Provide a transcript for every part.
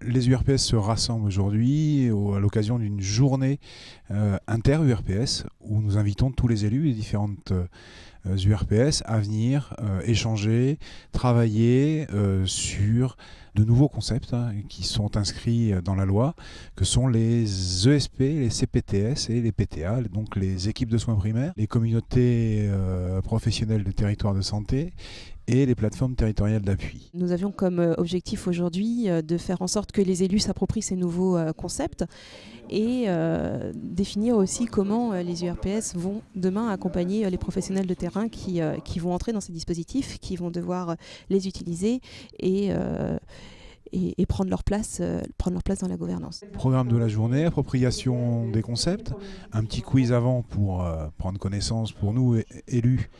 Les URPS se rassemblent aujourd'hui à l'occasion d'une journée inter-URPS où nous invitons tous les élus des différentes URPS à venir échanger, travailler sur de nouveaux concepts qui sont inscrits dans la loi, que sont les ESP, les CPTS et les PTA, donc les équipes de soins primaires, les communautés professionnelles de territoire de santé et les plateformes territoriales d'appui. Nous avions comme objectif aujourd'hui de faire en sorte que les élus s'approprient ces nouveaux concepts et définir aussi comment les URPS vont demain accompagner les professionnels de terrain qui vont entrer dans ces dispositifs, qui vont devoir les utiliser et prendre leur place dans la gouvernance. Programme de la journée, appropriation des concepts, un petit quiz avant pour prendre connaissance pour nous élus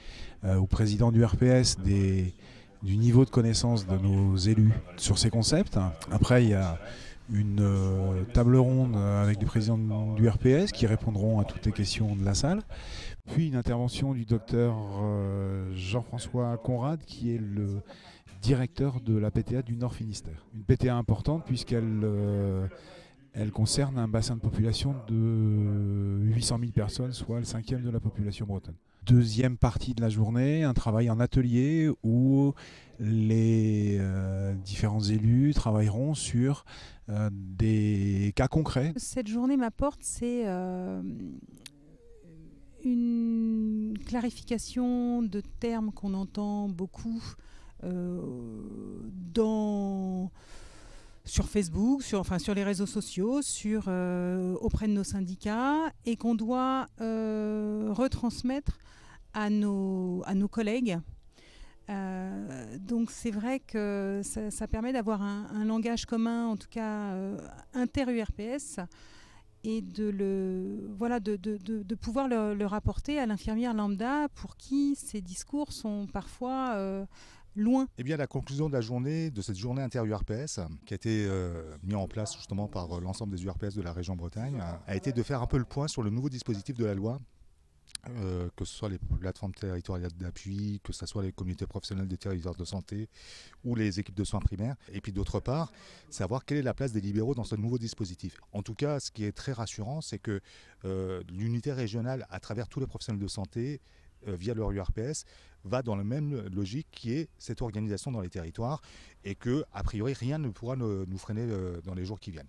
au président du RPS du niveau de connaissance de nos élus sur ces concepts. Après, il y a une table ronde avec les présidents du RPS qui répondront à toutes les questions de la salle. Puis une intervention du docteur Jean-François Conrad qui est le directeur de la PTA du Nord Finistère. Une PTA importante puisqu'elle elle concerne un bassin de population de 800 000 personnes, soit le cinquième de la population bretonne. Deuxième partie de la journée, un travail en atelier où les différents élus travailleront sur des cas concrets. Cette journée m'apporte, c'est une clarification de termes qu'on entend beaucoup sur Facebook, sur les réseaux sociaux, auprès de nos syndicats, et qu'on doit retransmettre à nos collègues. Donc c'est vrai que ça permet d'avoir un langage commun, en tout cas inter-URPS, et de pouvoir le rapporter à l'infirmière lambda pour qui ces discours sont parfois loin. Eh bien, la conclusion de la journée, de cette journée inter-URPS, qui a été mise en place justement par l'ensemble des URPS de la région Bretagne, a été de faire un peu le point sur le nouveau dispositif de la loi, que ce soit les plateformes territoriales d'appui, que ce soit les communautés professionnelles des territoires de santé ou les équipes de soins primaires. Et puis d'autre part, savoir quelle est la place des libéraux dans ce nouveau dispositif. En tout cas, ce qui est très rassurant, c'est que l'unité régionale, à travers tous les professionnels de santé, via leur URPS, va dans la même logique qui est cette organisation dans les territoires et que, a priori, rien ne pourra nous freiner dans les jours qui viennent.